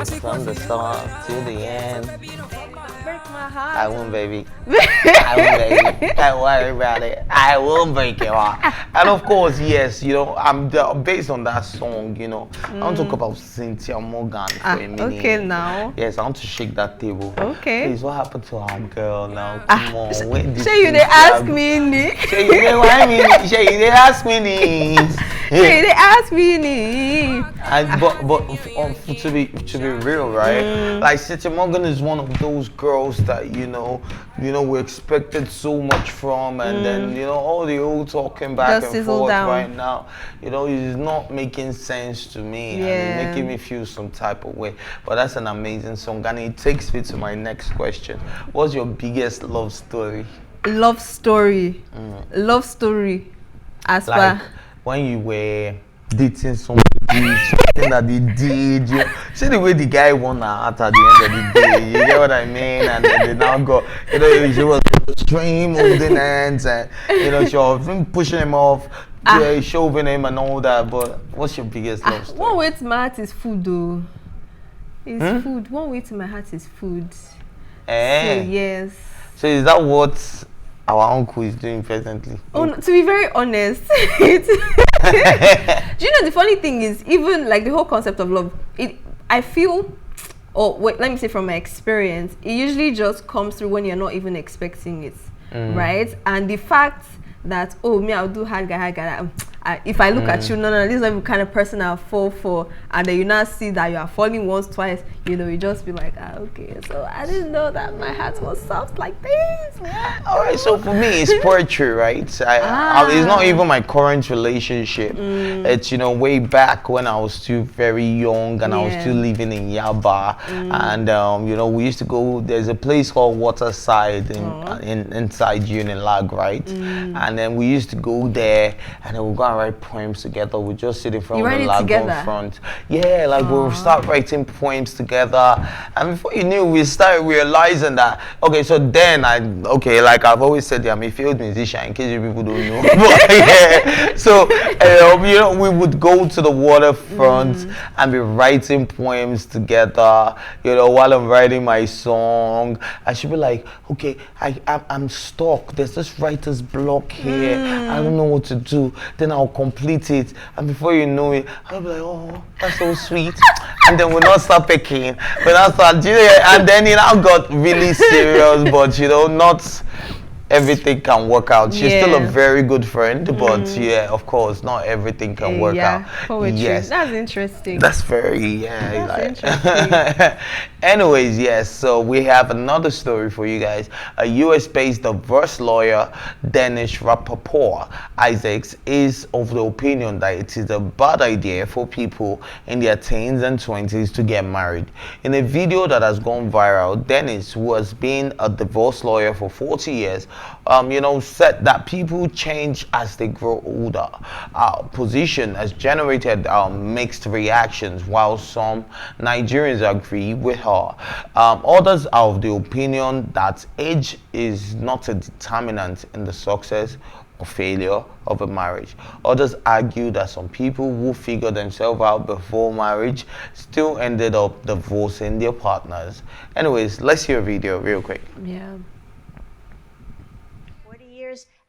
From the start to the end. Break my heart. I won't, baby. I won't, baby. Don't worry about it. I won't break your heart. And of course, yes, based on that song, I want to talk about Cynthia Morgan for a minute. Okay, now. Yes, I want to shake that table. Okay. Please, what happened to our girl now? Come on. Say you they ask me, Nick. Say you they why me? Say you they ask me this. Say they ask me, Nick. But to be real, right? Like Cynthia Morgan is one of those girls that we expected so much from, and then all the old talking back Just and forth down. right now, is not making sense to me. Yeah. And it's making me feel some type of way. But that's an amazing song, and it takes me to my next question. What's your biggest love story? Love story. Love story. As Like per when you were dating somebody, something that they did, see the way the guy won her heart at the end of the day, you get what I mean? And then they now go, she was extreme holding hands, and she was pushing him off, shoving him and all that. But what's your biggest love story? one way to my heart is food, though. It's food. One way to my heart is food. So yes. So is that what our uncle is doing presently? Oh, no, to be very honest, do you know the funny thing is, even like the whole concept of love, I feel, let me say from my experience, it usually just comes through when you're not even expecting it, right? And the fact that, I'll do hard guy, if I look at you, no, this is not the kind of person I'll fall for, and then you now see that you are falling once, twice, you just be like, okay, so I didn't know that my heart was soft like this. All right, so for me, it's poetry, right? It's not even my current relationship. It's, way back when I was still very young and I was still living in Yaba. And, we used to go, there's a place called Waterside inside Unilag, right? And then we used to go there and then we'll go and write poems together. We just sit in front of the lagoon front. Yeah, like we'll start writing poems together. And before you knew, we started realizing that, okay, so then like I've always said, I'm a field musician in case you people don't know. But, yeah, so, we would go to the waterfront and be writing poems together, while I'm writing my song. I should be like, okay, I'm stuck. There's this writer's block here. I don't know what to do. Then I'll complete it. And before you know it, I'll be like, oh, that's so sweet. And then we'll not start picking. And then it now got really serious, but not everything can work out. She's still a very good friend, but of course, not everything can work out. Poetry. Yes, that's interesting. That's very That's interesting. Anyways, yes, so we have another story for you guys. A US-based divorce lawyer, Dennis Rappaport Isaacs, is of the opinion that it is a bad idea for people in their teens and 20s to get married. In a video that has gone viral, Dennis, who has been a divorce lawyer for 40 years, said that people change as they grow older. Our position has generated mixed reactions, while some Nigerians agree with her. Others are of the opinion that age is not a determinant in the success or failure of a marriage. Others argue that some people who figured themselves out before marriage still ended up divorcing their partners. Anyways, let's hear a video real quick. Yeah.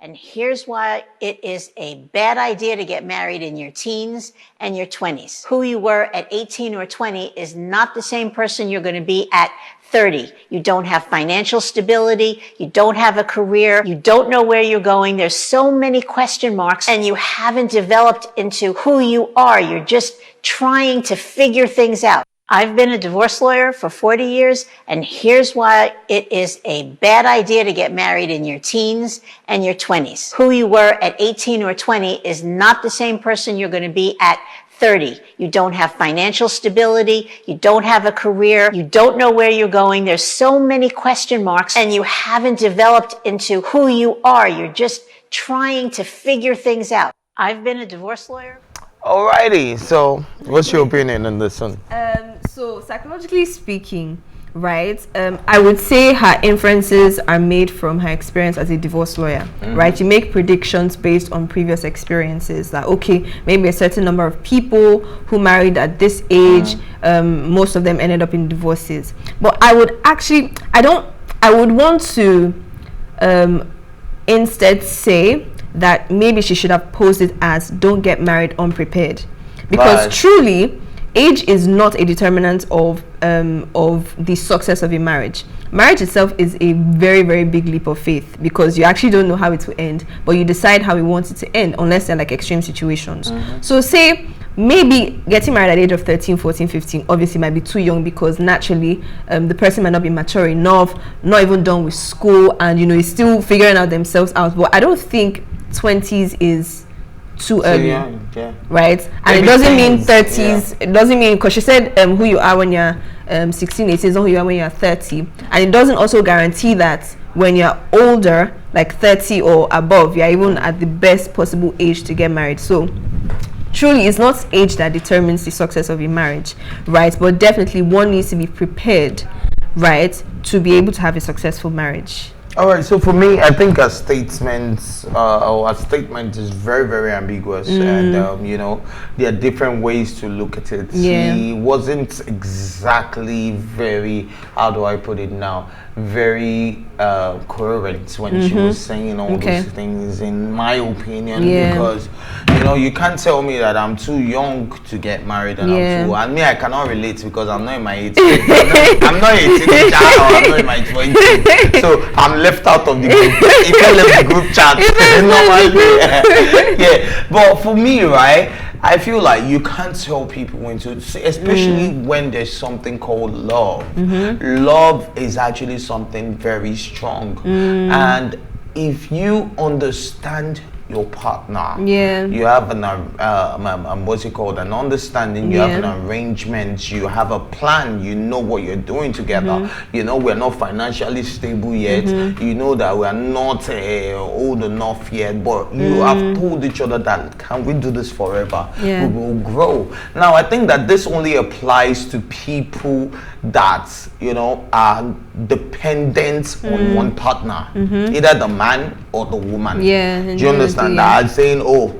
And here's why it is a bad idea to get married in your teens and your 20s. Who you were at 18 or 20 is not the same person you're going to be at 30. You don't have financial stability. You don't have a career. You don't know where you're going. There's so many question marks, and you haven't developed into who you are. You're just trying to figure things out. I've been a divorce lawyer for 40 years, and here's why it is a bad idea to get married in your teens and your 20s. Who you were at 18 or 20 is not the same person you're going to be at 30. You don't have financial stability. You don't have a career. You don't know where you're going. There's so many question marks, and you haven't developed into who you are. You're just trying to figure things out. I've been a divorce lawyer. Alrighty, so what's your opinion on this one? So psychologically speaking, right? I would say her inferences are made from her experience as a divorce lawyer, right? You make predictions based on previous experiences. That okay, maybe a certain number of people who married at this age, most of them ended up in divorces. But I would actually, I would want to instead say that maybe she should have posed it as don't get married unprepared, because truly age is not a determinant of the success of a marriage. Marriage itself is a very, very big leap of faith, because you actually don't know how it will end, but you decide how you want it to end, unless they're like extreme situations. So say maybe getting married at the age of 13, 14, 15 obviously might be too young, because naturally the person might not be mature enough, not even done with school, and is still figuring out themselves out. But I don't think 20s is too early, right? And maybe it doesn't mean 30s. It doesn't mean, because she said who you are when you're 16, 18 is not who you are when you're 30, and it doesn't also guarantee that when you're older, like 30 or above, you're even at the best possible age to get married. So truly, it's not age that determines the success of a marriage, right? But definitely one needs to be prepared, right, to be able to have a successful marriage. All right, so for me, I think a statement is very, very ambiguous, and there are different ways to look at it. He wasn't exactly very, how do I put it now, very coherent when she was saying all those things, in my opinion, because you can't tell me that I'm too young to get married, and and me, I cannot relate, because I'm not in my 80s. I'm not a teenager, or I'm not in my 20s, so I'm left out of the group. If you left the group chat, but for me, right, I feel like you can't tell people when to, especially when there's something called love. Love is actually something very strong, and if you understand your partner, you have an what's it called, an understanding, you have an arrangement, you have a plan, you know what you're doing together, we're not financially stable yet, that we're not old enough yet, but you have told each other that can we do this forever, we will grow. Now I think that this only applies to people that are dependent on one partner, either the man or the woman. Do you understand that? I'm saying, oh,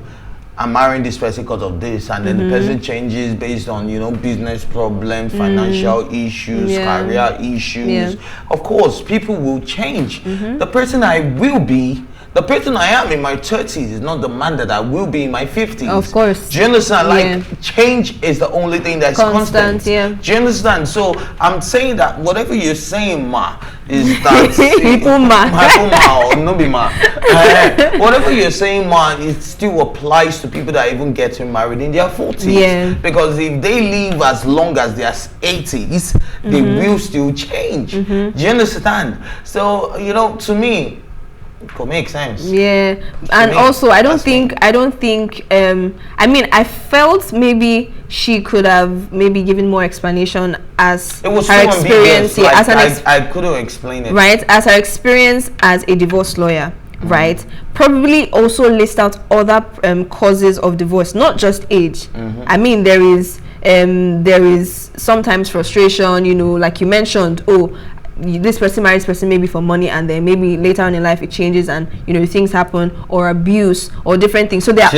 I'm marrying this person because of this, and then the person changes based on business problems, financial issues, career issues. Of course, people will change. The person I will be, the person I am in my 30s is not the man that I will be in my 50s. Of course. Do you understand? Like, change is the only thing that's constant. Do you understand? So I'm saying that whatever you're saying, ma, is that whatever you're saying, ma, it still applies to people that even getting married in their 40s. Because if they live as long as their 80s, they will still change. Do you understand? So to me, it could make sense. And also I think I mean, I felt maybe she could have maybe given more explanation as it was her experience. I couldn't explain it. Right, as her experience as a divorce lawyer. Right, probably also list out other causes of divorce, not just age. I mean, there is sometimes frustration, like you mentioned, this person marries person maybe for money, and then maybe later on in life it changes, and things happen, or abuse, or different things. So there are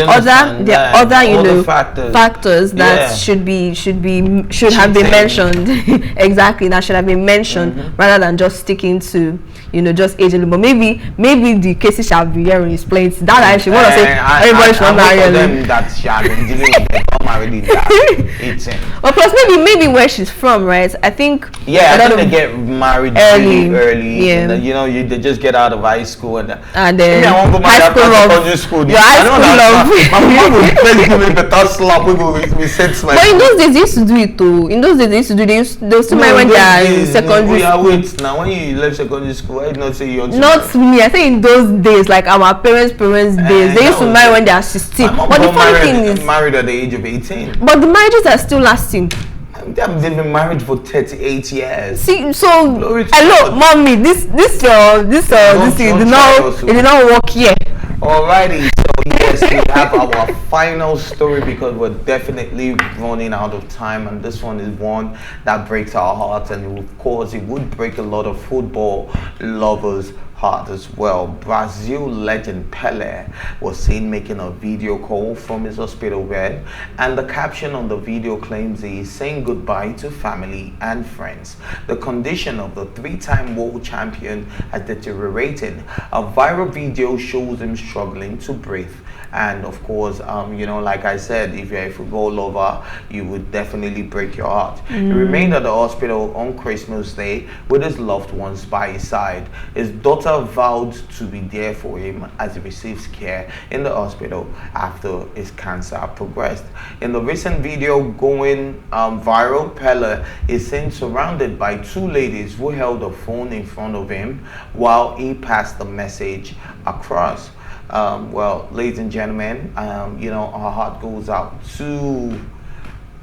other factors that should have been mentioned. Exactly, that should have been mentioned, rather than just sticking to just age alone. But maybe the cases shall be here and explained. That I should want to say everybody should marry them that she has been dealing with them married in that 18. Well, plus maybe where she's from, right? I think I think they get married early. And then, they just get out of high school and then I want to go marry after secondary school. My mom would please give me better slap. We said smile. But in those days they used to do it too. In those days they used to do. They used to marry when they are in secondary school. Wait, now when you left secondary school, I did not say you want to not marry. Me. I think in those days, like our parents' days, they used to marry when they are 16. But the funny thing is, married at the age of 18. But the marriages are still lasting. They've been married for 38 years. See, so hello, mommy. This thing did not work here. Alrighty, so yes, we have our final story because we're definitely running out of time, and this one is one that breaks our hearts, and of course, it would break a lot of football lovers' heart as well. Brazil legend Pele was seen making a video call from his hospital bed, and the caption on the video claims he is saying goodbye to family and friends. The condition of the three-time world champion has deteriorated. A viral video shows him struggling to breathe. And of course, like I said, if you're a football lover, you would definitely break your heart. He remained at the hospital on Christmas Day with his loved ones by his side. His daughter vowed to be there for him as he receives care in the hospital after his cancer progressed. In the recent video going viral, Pele is seen surrounded by two ladies who held a phone in front of him while he passed the message across. Well, ladies and gentlemen, our heart goes out to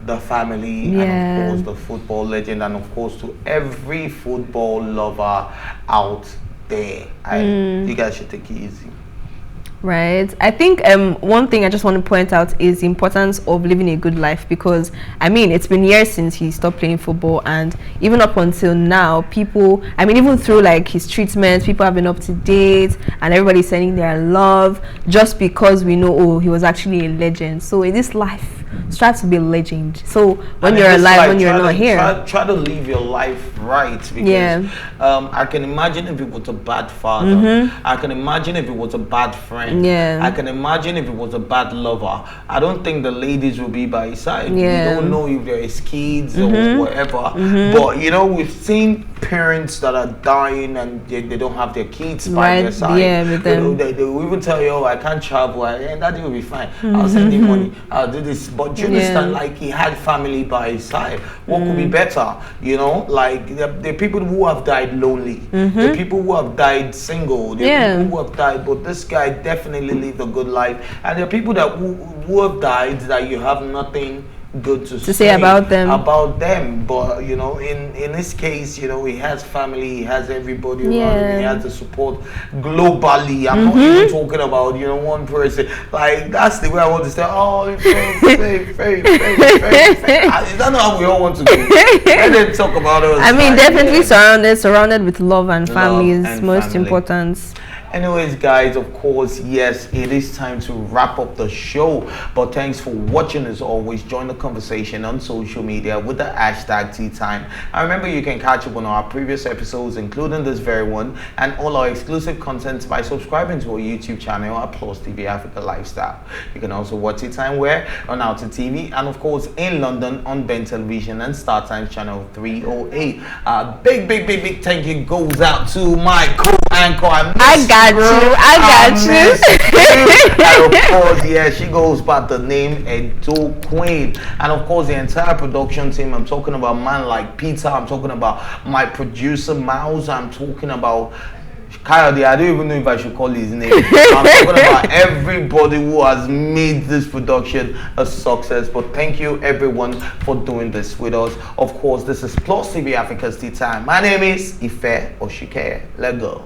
the family and of course the football legend, and of course to every football lover out there. You guys should take it easy. Right. I think one thing I just want to point out is the importance of living a good life, because I mean, it's been years since he stopped playing football, and even up until now, people, I mean, even through like his treatment, people have been up to date and everybody's sending their love just because we know, oh, he was actually a legend. So in this life, strive to be a legend. So when you're alive, when you're not here, try to live your life right, because I can imagine if it was a bad father, I can imagine if it was a bad friend, I can imagine if it was a bad lover, I don't think the ladies will be by his side. We don't know if they're his kids or whatever, but we've seen parents that are dying and they don't have their kids by their side. They will even tell you, oh, I can't travel, and that will be fine, I'll send you money, I'll do this. But do you understand, like, he had family by his side. What could be better? Like the people who have died lonely, the people who have died single, the people who have died, but this guy definitely lived a good life. And there are people that who have died that you have nothing good to say about them. But in this case, he has family, he has everybody around him, he has the support globally. I'm not even talking about one person. Like, that's the way I want to say, oh, faith. Is that not how we all want to do? Let them talk about us. I mean, definitely surrounded with love and family is most important. Anyways, guys, of course, yes, it is time to wrap up the show. But thanks for watching as always. Join the conversation on social media with the hashtag TeaTime. And remember, you can catch up on our previous episodes, including this very one, and all our exclusive content by subscribing to our YouTube channel at PlusTvAfrica Lifestyle. You can also watch TeaTime where on Out TV, and of course in London on Ben Television and Star Times channel 308. Big thank you goes out to my co-anchor. I got you. And of course, she goes by the name Edo Queen. And of course, the entire production team. I'm talking about man like Peter. I'm talking about my producer Miles. I'm talking about Coyote. I don't even know if I should call his name. I'm talking about everybody who has made this production a success. But thank you everyone for doing this with us. Of course, this is Plus TV Africa's Tea Time. My name is Ife Oshike. Let's go.